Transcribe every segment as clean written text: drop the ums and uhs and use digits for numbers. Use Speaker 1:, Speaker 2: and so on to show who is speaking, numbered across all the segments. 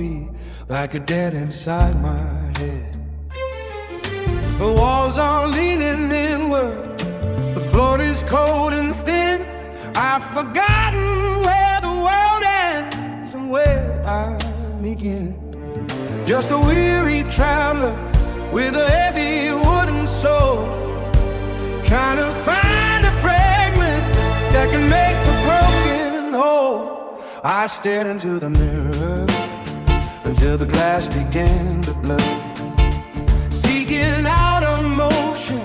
Speaker 1: heartbeat like a dead inside my head. The walls are leaning inward, the floor is cold and thin. I've forgotten where the world ends and where I begin. Just a weary traveler with a heavy wooden soul, trying to find a fragment that can make the broken whole. I stared into the mirror until the glass began to blur, seeking out emotion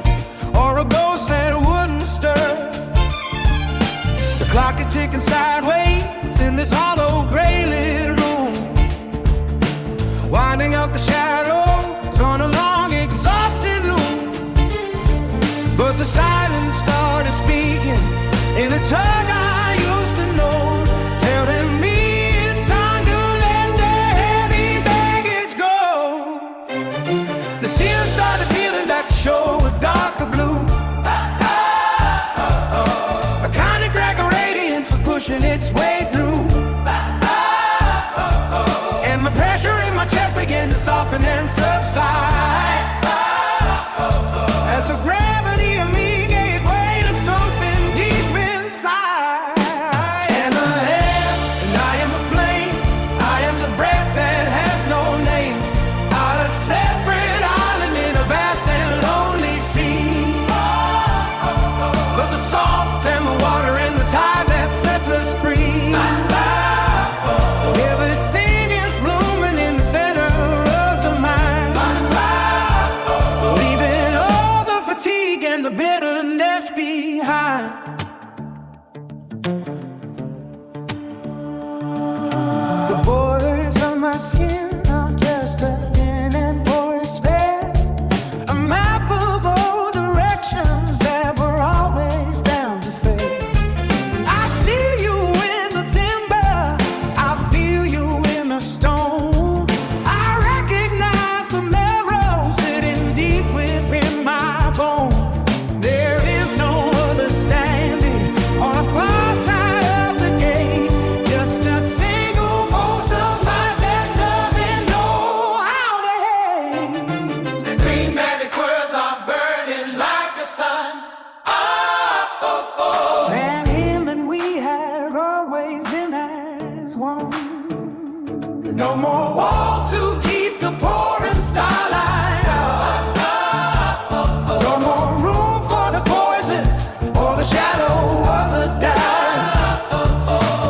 Speaker 1: or a ghost that wouldn't stir. The clock is ticking sideways in this hollow gray lit room, winding up the shadows on a long exhausted loop. But the silence started speaking in the tongue I used to know, telling me it's time to let the heavy baggage go. The ceiling started peeling back to show a darker blue. A kind of crack of radiance was pushing its way through, and my pressure in my chest began to soften and subside as the gravity of me gave way to something deep inside. And I am the flame, I am the breath that has no name, not a separate island in a vast and lonely sea. But the salt and the water and the tide that sets us free. Everything is blooming in the center of the mind, leaving all the fatigue and the bitterness behind. The borders of my skin are just a thin and porous veil, a map of all directions that were always down to fail. I see you in the timber, I feel you in the stone. I recognize the marrow sitting deep within my bone. There is no other standing on the far side of the gate, just a single pulse of life that doesn't know how to hate. The green magic words are burning like the sun. And him and we have always been as one. No more walls to keep the pouring starlight out. No more room for the poison or the shadow of the doubt.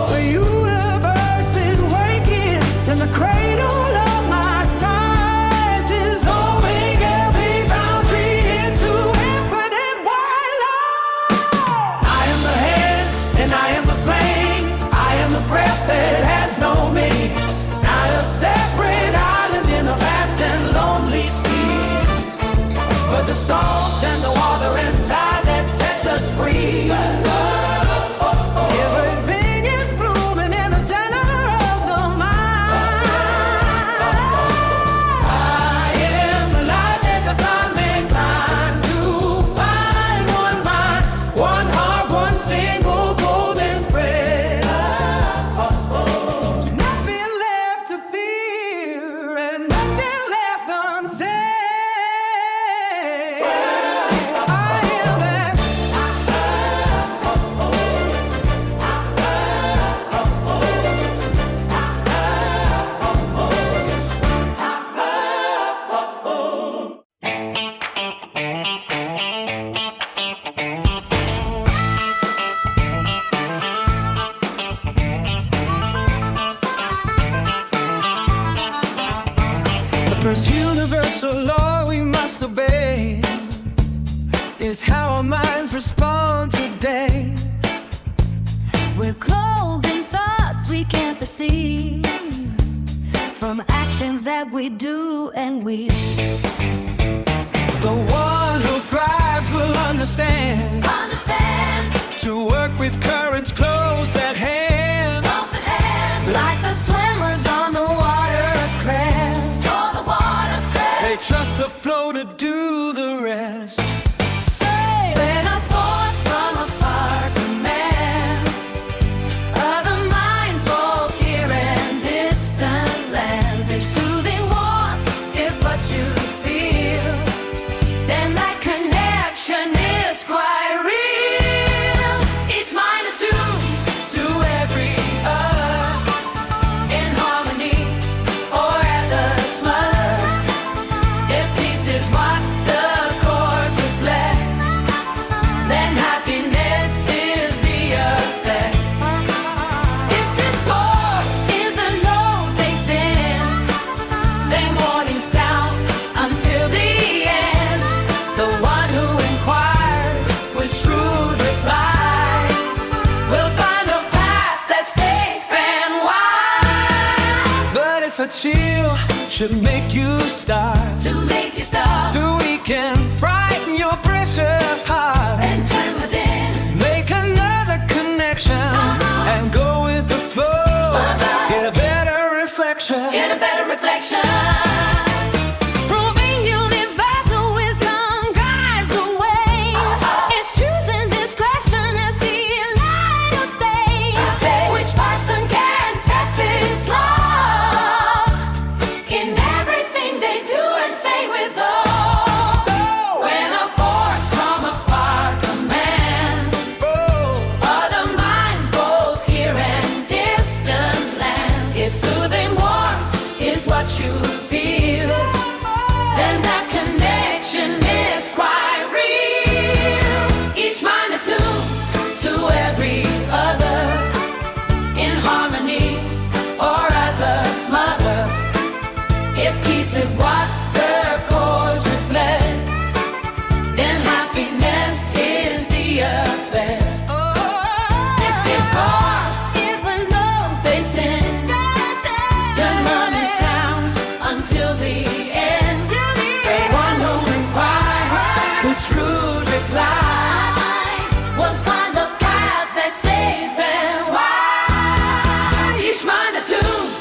Speaker 1: The universe is waking in the cradle of my sight, dissolving every boundary into infinite white light. I am the head and I am the plane, I am the breath that has no meaning, not a separate island in a vast and lonely sea. But the salt and the water and tide that sets us free. Everything is blooming in the center of the mind. I am the light that the blind may climb to find. One mind, one heart, one single golden thread. Nothing left to fear and nothing left unsaid. I am that. The first universal law we must obey is how our minds respond today.
Speaker 2: We're clothed in thoughts we can't perceive, from actions that we do and we.
Speaker 1: The one who thrives will understand,
Speaker 2: Understand,
Speaker 1: to work with currents close at hand.
Speaker 2: close at hand, like the swimmers on the water's crest. On the water's crest,
Speaker 1: They trust the flow to do the rest.
Speaker 2: when a force from afar commands other minds, both here and distant lands.
Speaker 1: life a chill should make you start.
Speaker 2: To make you start.
Speaker 1: So we can frighten your precious heart
Speaker 2: And turn within.
Speaker 1: make another connection and go with the flow. Get a better reflection.
Speaker 2: Get a better reflection. Proving universal wisdom guides the way. It's choosing discretion as the light of day. Which person can test this love in everything they do and say with all.
Speaker 1: So
Speaker 2: When a force from afar commands other minds both here and distant lands. If soothing warmth is what you feel, then that connection is quite real. Each mind attuned to every other, in harmony or as a smother. If peace is what their cores reflect, then happiness is the affair. This discord is the note they send, done running sounds until the end. The one who inquires with shrewd replies will find the path that's safe and wise. Each mind attuned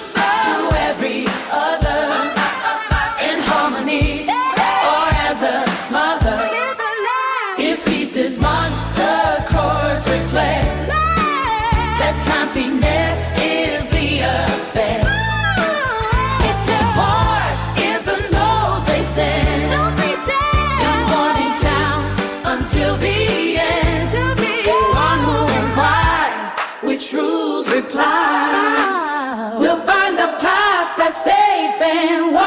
Speaker 2: to every other, in harmony or as a smother. If peace is one, the chords reflect that happiness is the affair. It's discord is the note they send, the warning sounds until the end. The one who inquires with shrewd replies will find the path that's safe and wise.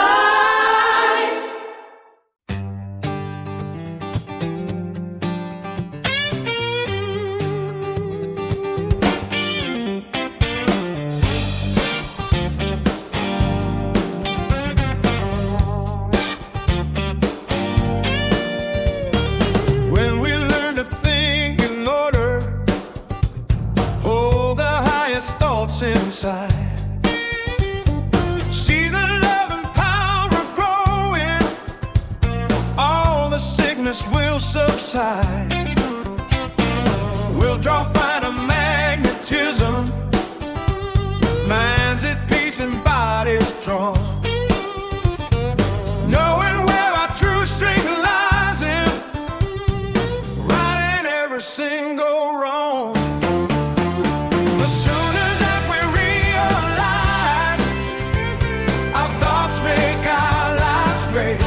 Speaker 1: when we learn to think in order, hold the highest thoughts inside, see the love and power growing, all the sickness will subside. We'll draw finer magnetism, minds at peace and bodies strong. Knowing where our true strength lies in, righting every single wrong. The sooner that we realize our thoughts make our lives great,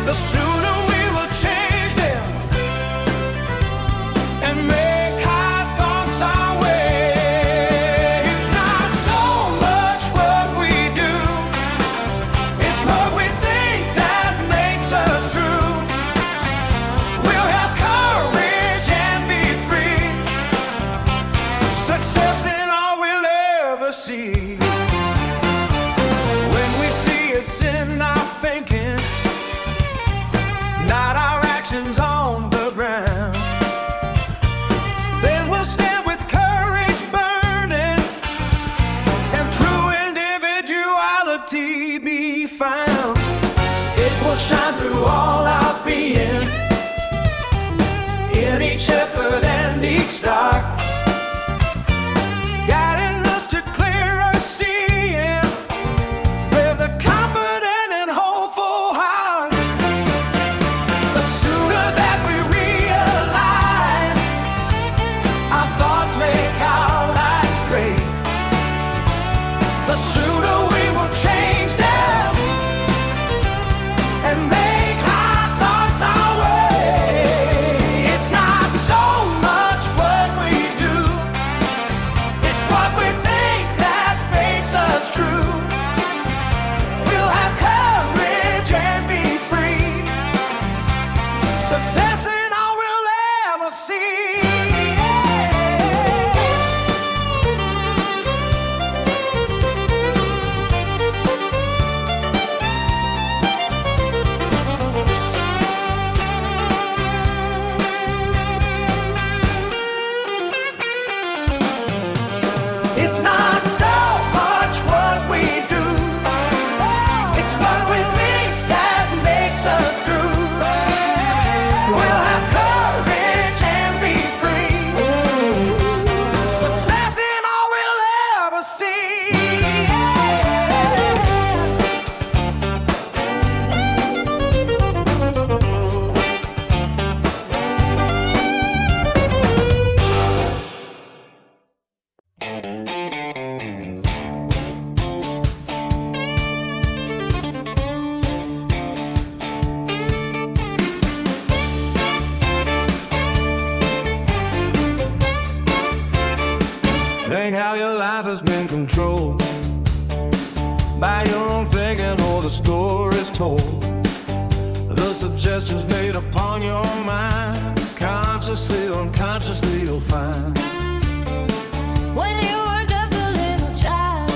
Speaker 1: the sooner we will change them and make high thoughts our way. It's not so much what we do, it's what we think that makes us true. We'll have courage and be free, success in all we'll ever see. When we see it's in our thinking, not our actions on the ground, then we'll stand with courage burning and true individuality be found. It will shine through all our being, in each effort and each start, guiding us to clearer see think how your life has been controlled by your own thinking or the stories told. The suggestions made upon your mind, consciously or unconsciously you'll find.
Speaker 2: When you were just a little child,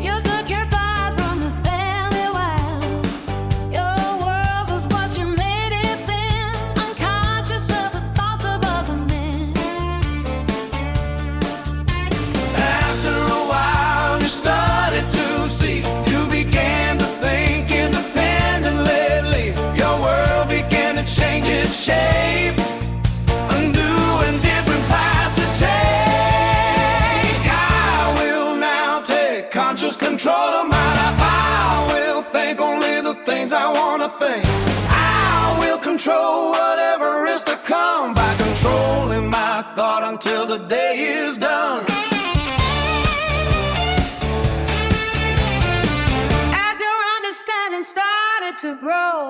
Speaker 2: you took your pride from the family wild. Your world was what you made it then, unconscious of the thoughts of other men.
Speaker 1: After a while you started to see, you began to think independently. Your world began to change its shape, a new and different path to take. I will now take conscious control of my life. I will think only the things I want to think. I will control whatever is to come by controlling my thought until the day is done.
Speaker 2: As your understanding started to grow,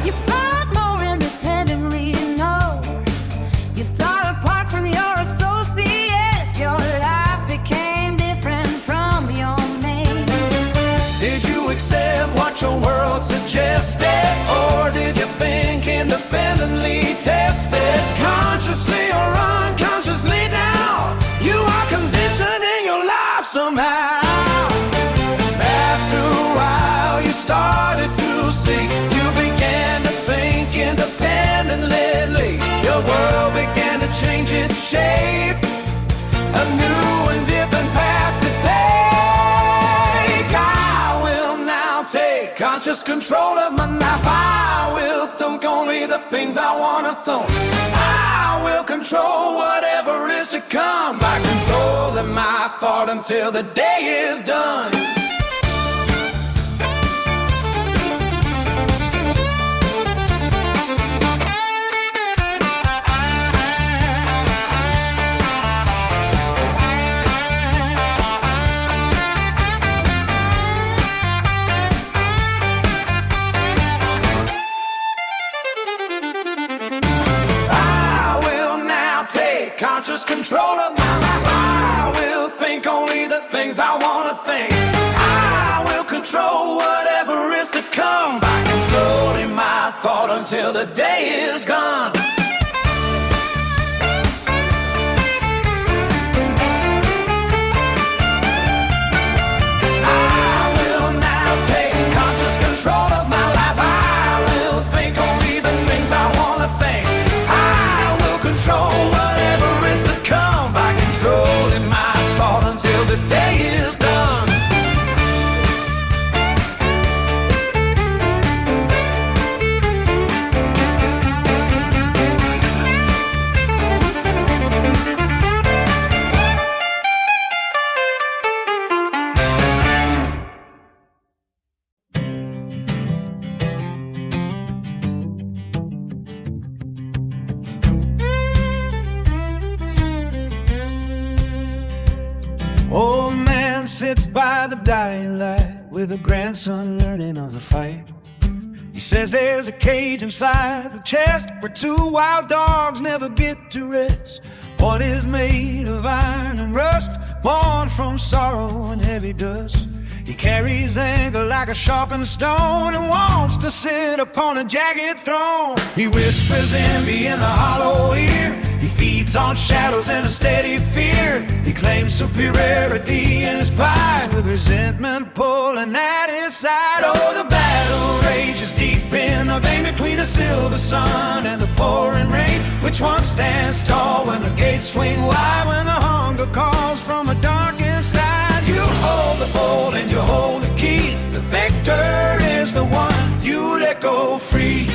Speaker 2: you thought more independently, you know. You thought apart from your associates, your life became different from your mates.
Speaker 1: Did you accept what your world suggested, or did you think independently, tested, consciously or unconsciously? Now you are conditioning your life somehow. After a while you started to see, you began to think independently. Your world began to change its shape, a new and different path to take. I will now take conscious control of my life. I will think only the things I want to think. I will control whatever is to come by controlling my thought until the day is done. Conscious control of my life. I will think only the things I want to think. I will control whatever is to come by controlling my thought until the day is gone. I will now take conscious control of my life. I will think only the things I want to think. I will control whatever is to come by controlling my thought until the day is done. Old man sits by the dying light with a grandson learning on the fight. He says there's a cage inside the chest where two wild dogs never get to rest. One is made of iron and rust, born from sorrow and heavy dust. He carries anger like a sharpened stone and wants to sit upon a jagged throne. He whispers envy in the hollow ear. He feeds on shadows and a steady fear. He claims superiority in his pride, with resentment pulling at his side. Oh, the battle rages deep in the vein between the silver sun and the pouring rain. Which one stands tall when the gates swing wide, when the hunger calls from a dark inside? You hold the bowl and you hold the key. The victor is the one you let go free.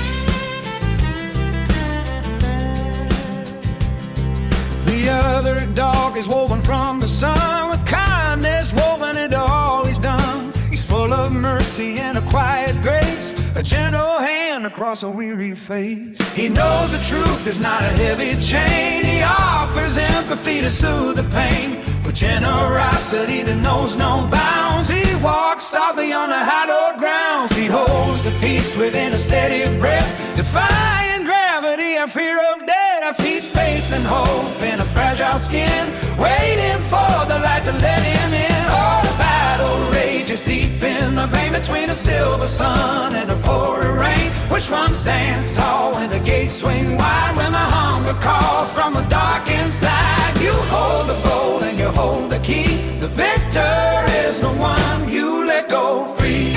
Speaker 1: The other dog is woven from the sun, with kindness woven into all he's done. He's full of mercy and a quiet grace, a gentle hand across a weary face. He knows the truth is not a heavy chain. He offers empathy to soothe the pain, with generosity that knows no bounds. He walks softly on the hallowed grounds. He holds the peace within a steady breath, defying gravity and fear of death. Peace, faith and hope in a fragile skin. waiting for the light to let him in. Oh, the battle rages deep in the vein between a silver sun and a pouring rain. Which one stands tall when the gates swing wide? When the hunger calls from the dark inside, you hold the bowl and you hold the key. The victor is the one you let go free.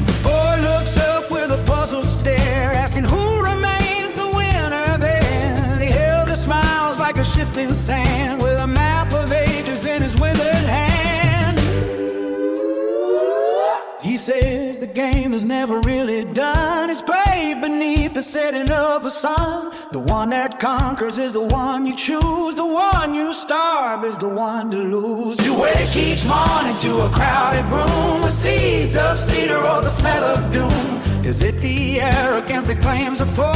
Speaker 1: The boy looks up with a puzzled stare, asking who remains the winner then. The elder smiles like a shifting sand, with a map of ages in his withered hand. He says the game is never really done. It's played beneath the setting of a sun. The one that conquers is the one you choose. The one you starve is the one to lose. You wake each morning to a crowded room with seeds of cedar or the smell of doom. Is it the arrogance that claims a for?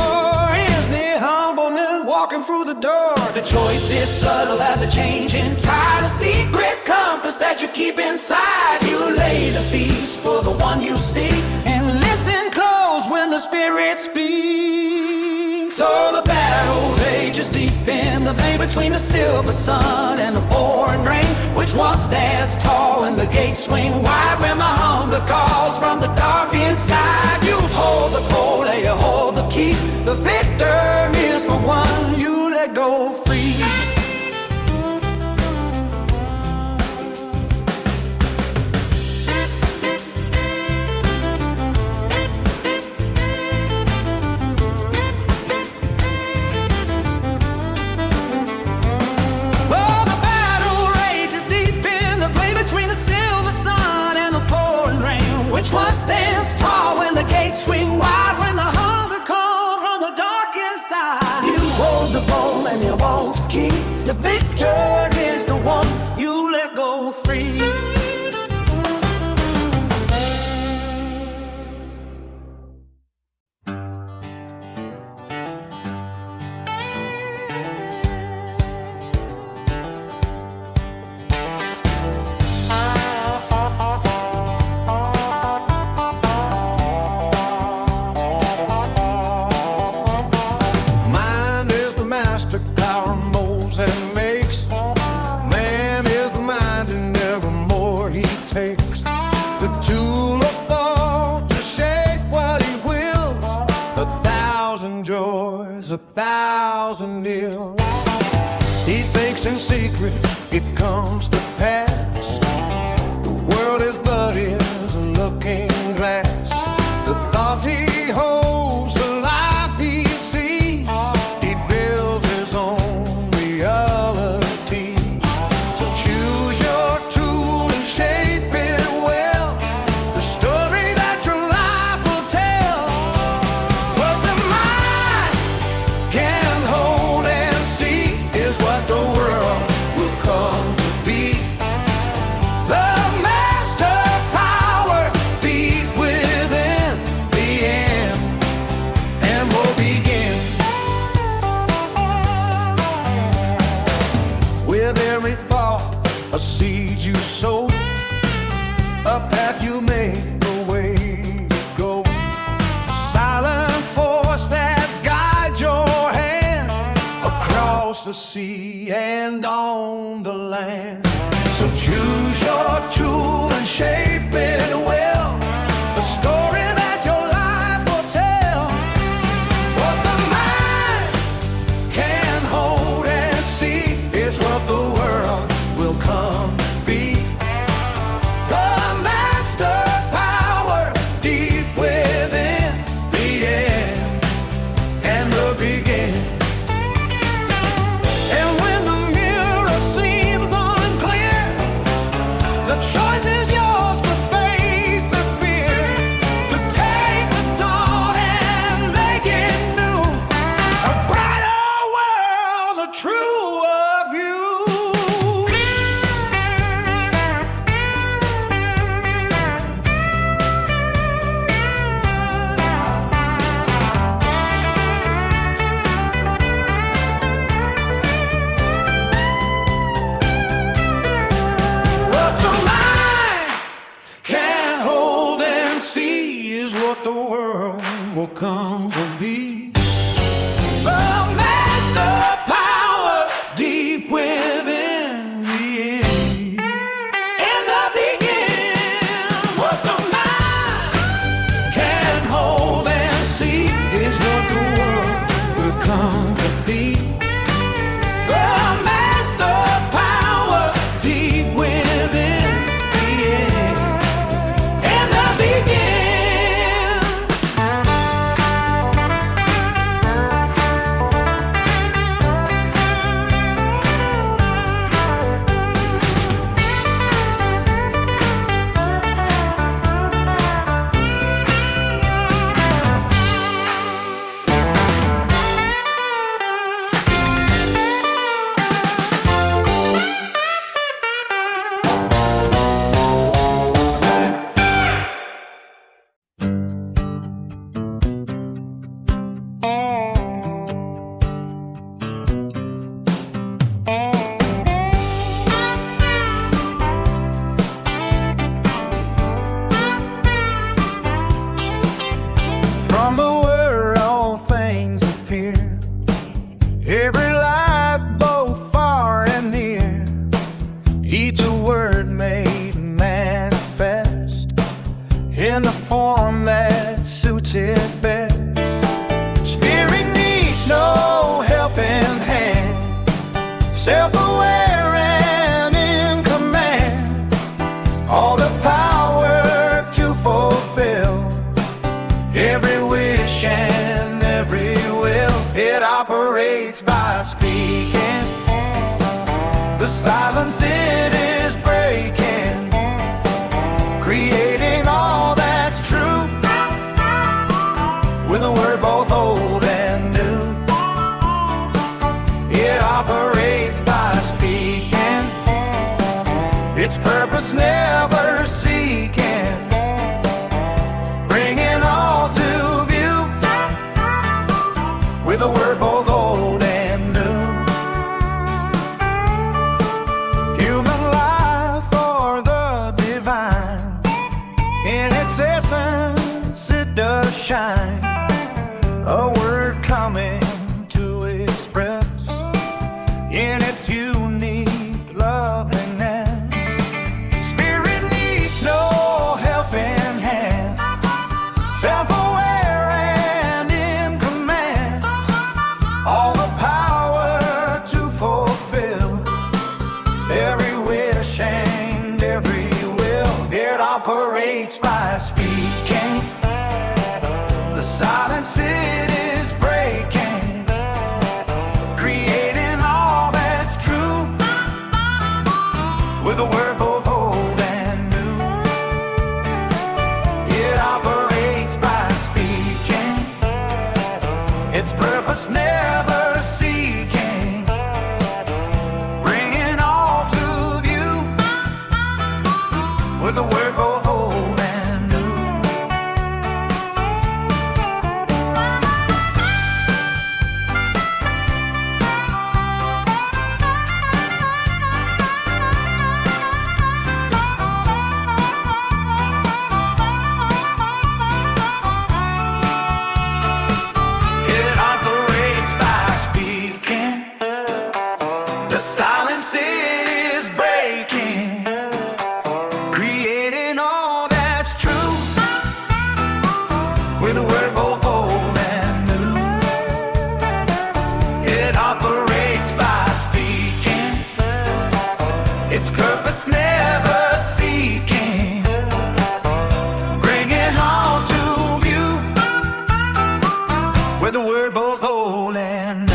Speaker 1: Is it humbleness walking through the door? The choice is subtle as a changing tide, a secret compass that you keep inside. You lay the beast for the one you seek, and listen close when the spirit speaks. So the battle rages deep in the vein between the silver sun and the pouring rain. Which one stands tall and the gates swing wide? When my hunger calls from the dark inside, you hold the bowl and you hold the key. The victor is the one you let go free. Which one stands tall when the gates swing wide? When the hunger calls from the dark inside, you hold the bowl and you hold the key. The victor is the one you let go free. A thousand ills. He thinks in secret it comes to pass. The world is but his looking glass. The thoughts he holds, the life he sees, he builds his own reality. So choose your tool and shape it well, the story that your life will tell. What the mind can hold and see is what the world will come to be. The master power deep within the end, and we'll begin. With every thought, a seed you sow, a path you make, the way to go. A silent force that guides your hand across the sea and on the land. So choose your tool and shape it well, the story that your life will tell. What the mind can hold and see is what the world will come to be. The master power deep within the end and the beginning. And when the mirror seems unclear, the choice is yours to face the fear, to take the dawn and make it new. A brighter world, the truer view. What the mind can hold and see is what the world will come to be. The come to be. The master power deep within me, and I begin. From the word all things appear, every life both far and near, each a word made manifest in the form that suits it best. Spirit needs no helping hand, self-aware and in command, all the power to fulfill every wish and every will. It operates by speaking, the silence it is breaking, creating all that's true, with a word both old and new. It operates by speaking, its purpose never seeking, bringing all to view, with a word both old and new. Human life or the divine, in its essence it does shine, a word coming to express in its unique loveliness. Spirit needs no helping hand, self-aware and in command, all the power to fulfill every wish and every will. It operates by speaking, the silence it is breaking, creating all that's true, with a word both old and new. It operates by speaking, its purpose never seeking, bringing all to view, with a word both old and new. It operates by speaking, the silence it is breaking, creating all that's true, with a word both old and new. It operates by speaking, its purpose never seeking, bringing all to view, with a word both old and new.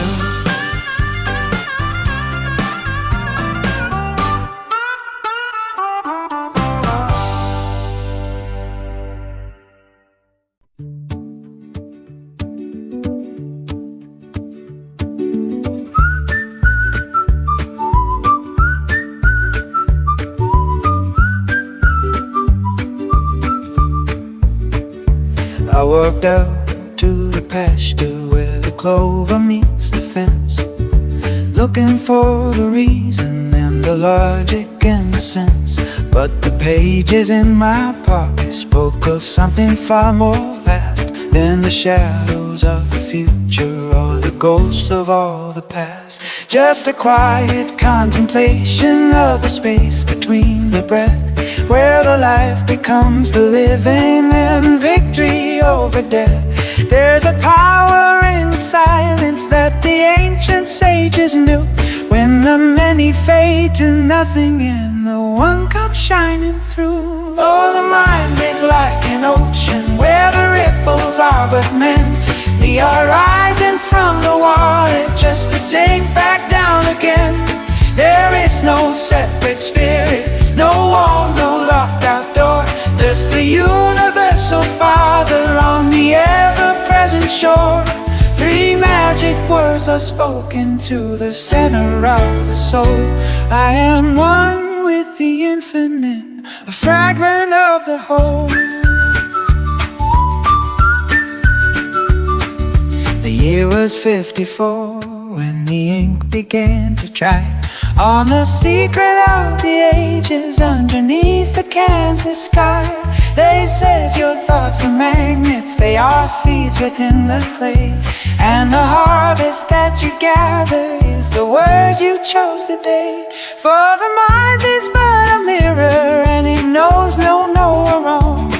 Speaker 1: I walked out to the pasture where the clover meets the fence, looking for the reason and the logic and the sense. But the pages in my pocket spoke of something far more vast than the shadows of the future or the ghosts of all the past. Just a quiet contemplation of a space between the breath, where the life becomes the living and victory over death. There's a power in silence that ancient sages knew. When the many fade to nothing and the one comes shining through. Oh, the mind is like an ocean where the ripples are but men. We are rising from the water just to sink back down again. There is no separate spirit, no wall, no locked out door. There's the universal Father on the ever-present shore. Three magic words are spoken to the center of the soul. I am one with the infinite, a fragment of the whole. The year was 54 when the ink began to dry on the secret of the ages underneath the Kansas sky. They said your thoughts are magnets, they are seeds within the clay, and the harvest that you gather is the word you chose today. For the mind is but a mirror and it knows no or wrong.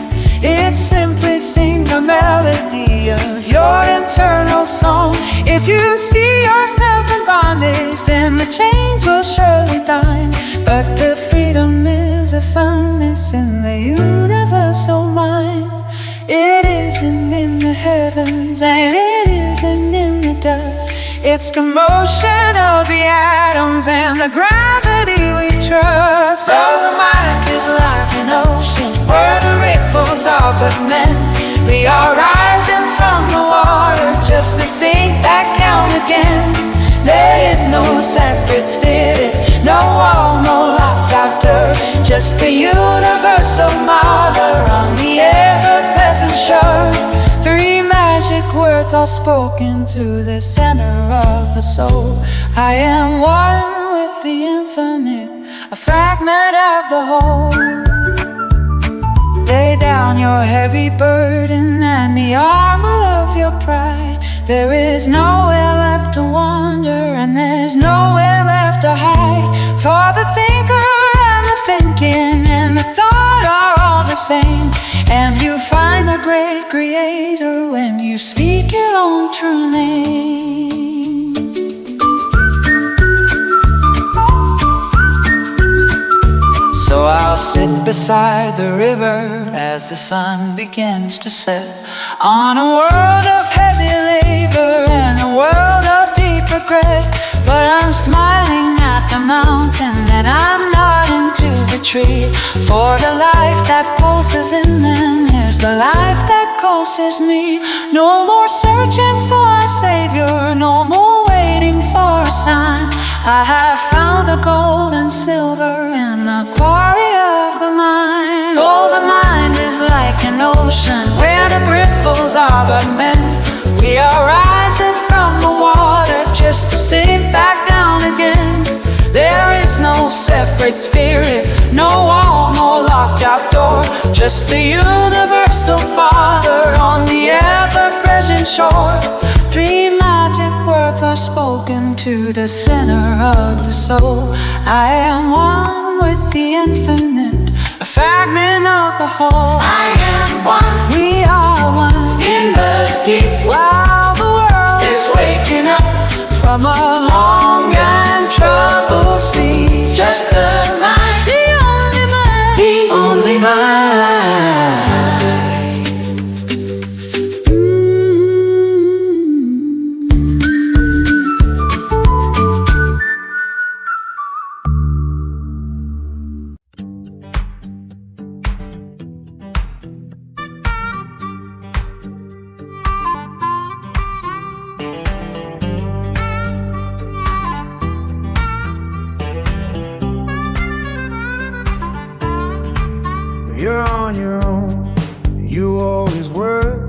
Speaker 1: It simply sings the melody of your internal song. If you see yourself in bondage, then the chains will surely dine. But the freedom is a firmness in the universal mind. It isn't in the heavens and it isn't in the dust. It's the motion of the atoms and the gravity we trust. For the mind is like an ocean where the ripples are but men. We are rising from the water just to sink back down again. There is no separate spirit, no wall, no locked out door. Just the universal Mother on the ever-present shore. Three magic words are spoken to the center of the soul. I am one with the infinite, a fragment of the whole. Lay down your heavy burden and the armor of your pride. There is nowhere left to wander and there's nowhere left to hide. For the thinker and the thinking and the thought are all the same. And you find the great creator when you speak your own true name. So I'll sit beside the river as the sun begins to set on a world of heavy labor and a world of deep regret. But I'm smiling at the mountain and I'm nodding to the tree. For the life that pulses in them is the life that pulses me. No more searching for a savior, no more waiting for a sign. I have found the gold and silver and the quarry of the mind. Oh, the mind is like an ocean where the ripples are but men. We are rising from the water just to sink back down again. There is no separate spirit, no wall, no locked out door. Just the universal Father on the ever-present shore. Three magic words are spoken to the center of the soul. I am one with the infinite, a fragment of the whole.
Speaker 3: I am one,
Speaker 1: We are one
Speaker 3: in the deep,
Speaker 1: while the world
Speaker 3: is waking up
Speaker 1: from a long and troubled sleep.
Speaker 3: just the mind,
Speaker 1: The only mind,
Speaker 3: the only mind.
Speaker 1: You're on your own, you always were,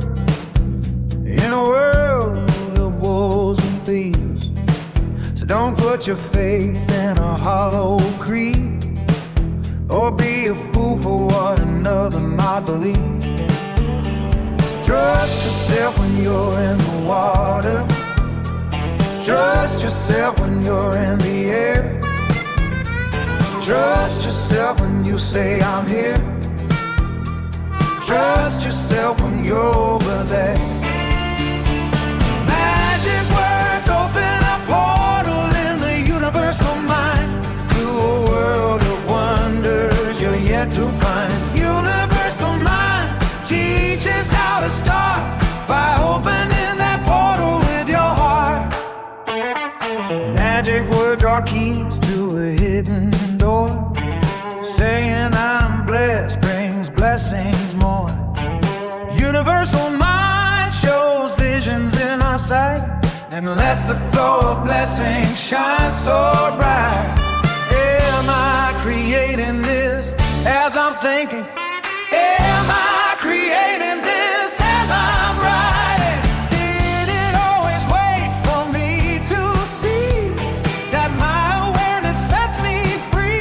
Speaker 1: in a world of wolves and thieves. So don't put your faith in a hollow creed, or be a fool for what another might believe. Trust yourself when you're in the water, trust yourself when you're in the air, trust yourself when you say I'm here. Trust yourself when you're over there. Magic words open up. hidden door, saying I'm blessed brings blessings more. Universal mind shows visions in our sight and lets the flow of blessings shine so bright. Am I creating this as I'm thinking? Am I creating this as I'm writing? Did it always wait for me to see that my awareness sets me free?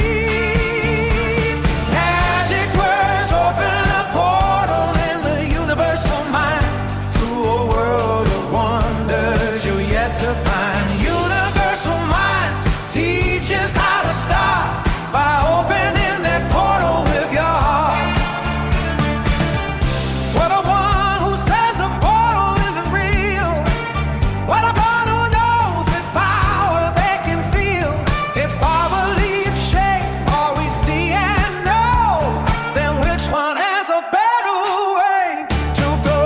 Speaker 1: Magic words open a portal in the universal mind to a world of wonders you're yet to find. Universal mind teaches how to start by opening that portal with your heart. What a one who says the portal isn't real. What a one who knows his power they can feel. If our beliefs shape all we see and know, then which one has a better way to go?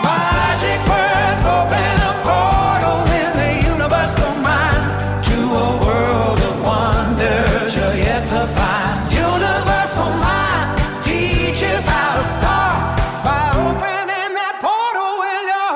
Speaker 1: Magic words open a portal in the universal mind to a world of wonders you're yet to find. Universal mind teaches how to start by opening that portal with your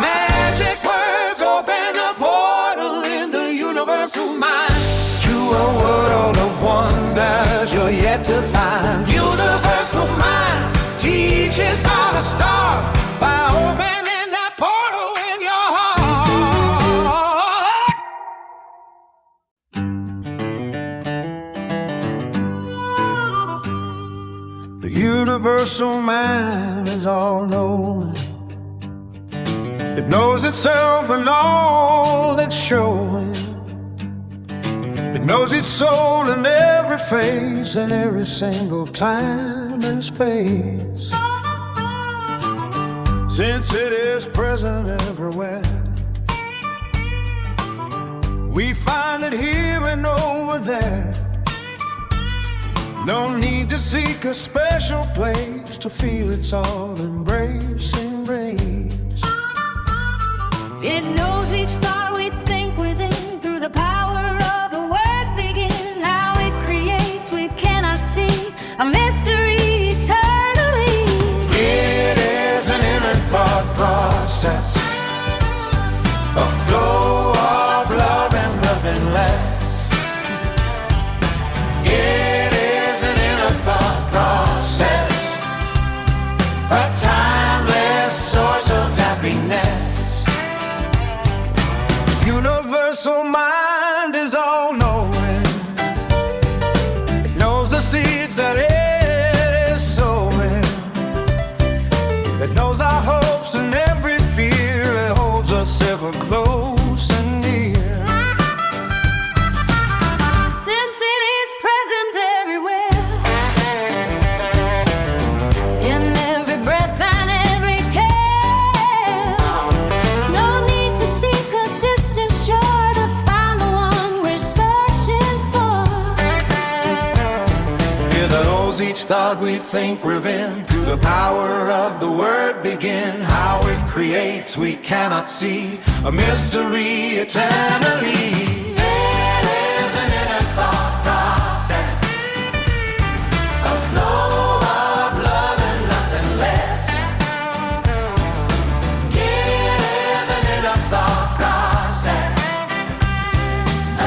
Speaker 1: Magic words open a portal in the universal mind to a world of wonders you're yet to find. Universal mind teaches how to start by opening that portal in your heart. The universal mind is all knowing. It knows itself and all that's showing. It knows its soul in every face and every single time and space. Since it is present everywhere, we find it here and over there. No need to seek a special place to feel its all-embracing grace.
Speaker 2: It knows each thought we think within through the power of the word begin. How it creates we cannot see, a mystery eternally.
Speaker 1: It is an inner thought process, a flow of love and nothing less. It is an inner thought process, a timeless source of happiness. Universal mind is all knowing. It knows the seeds that it is sowing. It knows our hopes and every fear. It holds us ever close and near.
Speaker 2: Since it is present everywhere, in every breath and every care, no need to seek a distant shore to find the one we're searching for.
Speaker 1: It knows each thought we think within through the power of the word begin. How it creates we cannot see, a mystery eternally. It is an inner thought process, a flow of love and nothing less. It is an inner thought process,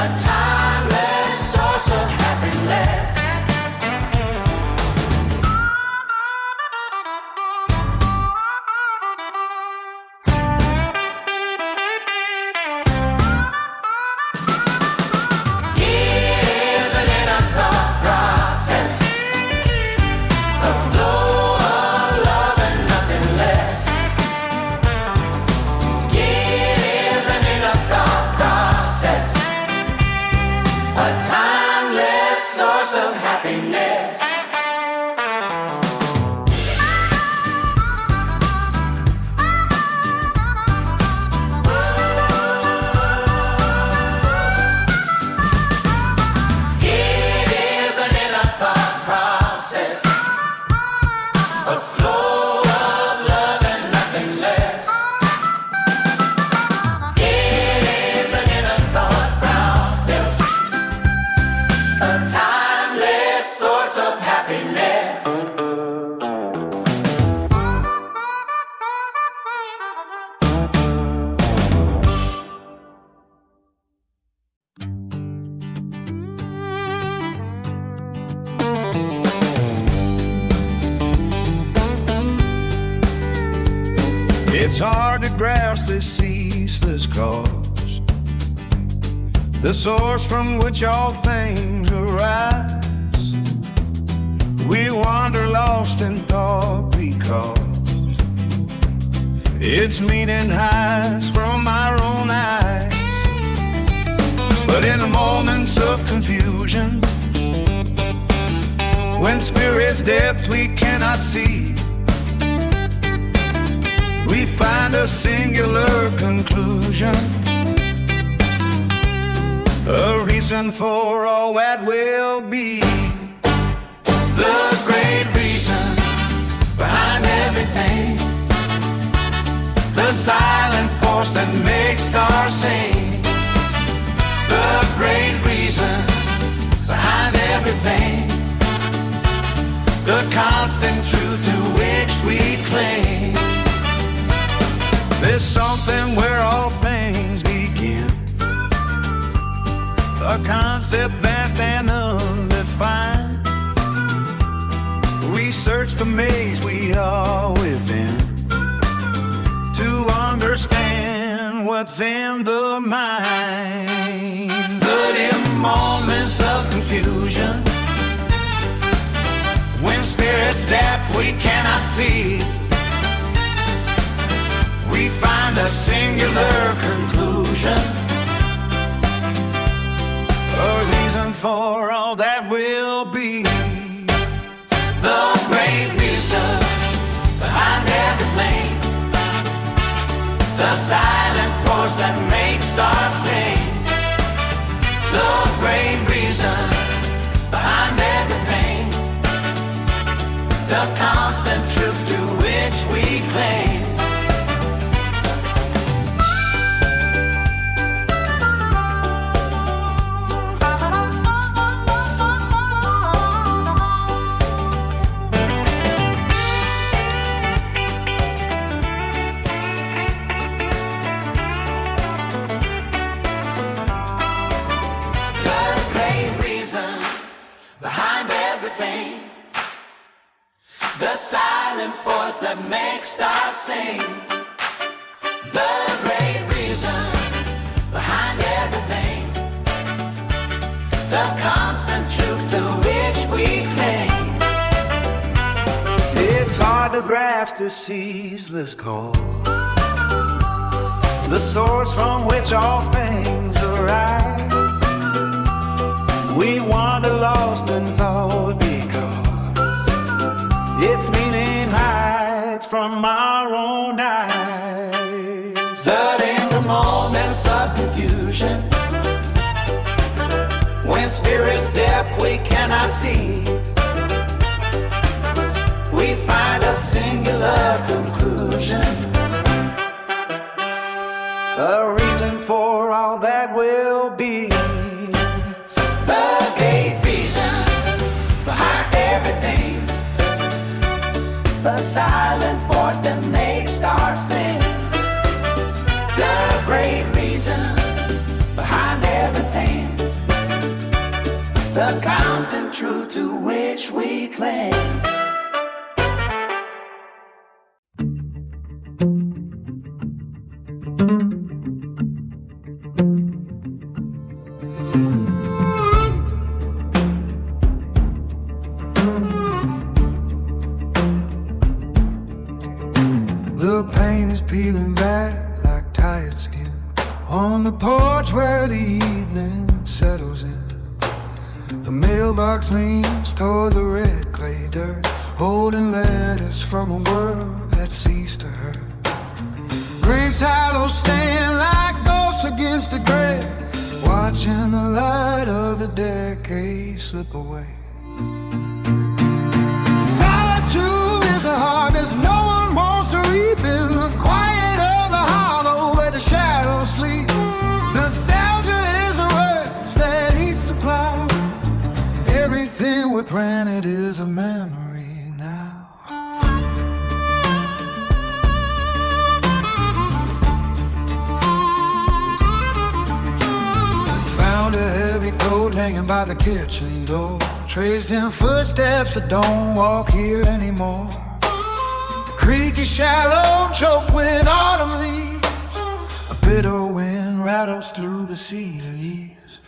Speaker 1: a timeless source of happiness.
Speaker 3: a timeless source of happiness. It is an inner thought process, a flow of love and nothing less. It is an inner thought process, a timeless source of happiness.
Speaker 1: It's hard to grasp this ceaseless cause, the source from which all things arise. We wander lost in thought because its meaning hides from our own eyes. But in the moments of confusion, when spirit's depth we cannot see, we find a singular conclusion, a reason for all that will be. The great reason behind everything, the silent force that makes stars sing. The great reason behind everything, the constant truth to which we cling. There's something where all things begin, a concept vast and undefined. We search the maze we are within to understand what's in the mind. But in moments of confusion, when spirit's depth we cannot see, we find a singular conclusion, a reason for all that will be. The great reason behind everything, the silent force that makes stars sing. The great reason behind everything, the constant truth to which we cling. Behind everything, the silent force that makes stars sing. The great reason behind everything, the constant truth to which we cling. It's hard to grasp this ceaseless call, the source from which all things arise. We wander lost in thought because its meaning hides from our own eyes. But in the moments of confusion, when spirit's depth we cannot see, we find a singular conclusion, a reason for all that will be. The great reason behind everything, the silent force that makes stars sing. The great reason behind everything, the constant truth to which we cling.
Speaker 4: The pain is peeling back like tired skin on the porch where the evening settles in. The mailbox leans toward the red clay dirt, holding letters from a world that ceased to hurt. Graves hollows stand like ghosts against the grave, watching the light of the decade slip away. Solitude is a harvest no one wants to reap, in the quiet of the hollow where the shadows sleep. Nostalgia is a rust that eats the plow. Everything we planted is a memory now. Found a heavy coat hanging by the kitchen door, tracing footsteps that don't walk here anymore. The creek is shallow, choked with autumn leaves. A bitter wind rattles through the cedar eaves.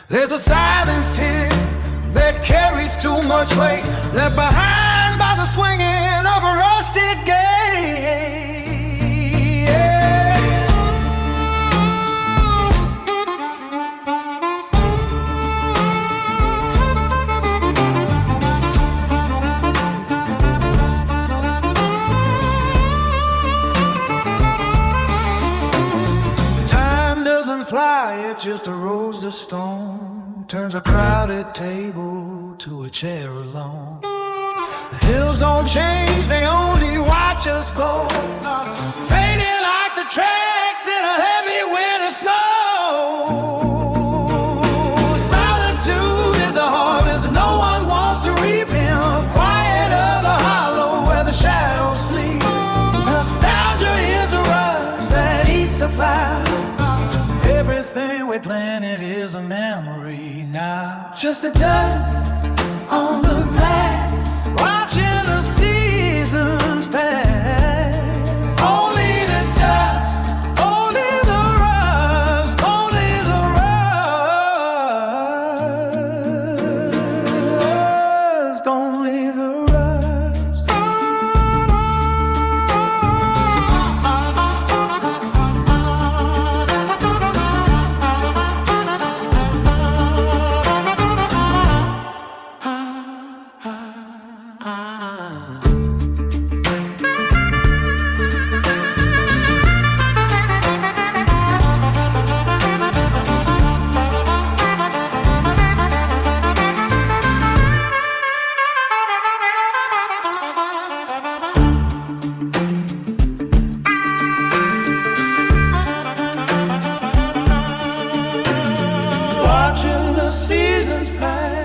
Speaker 4: There's a silence here that carries too much weight, left behind by the swinging of a rusted gate. Time doesn't fly, it just erodes the stone, turns a crowded table to a chair alone. The hills don't change, they only watch us go, fading like the tracks in a heavy winter snow. Solitude is a harvest no one wants to reap, in the quiet of the hollow where the shadows sleep. Nostalgia is a rust that eats the plow. Everything we planted is a memory now. Just the dust on the glass, watching the seasons pass. Only the dust, only the rust, only the rust, only the rust. Watching the seasons pass.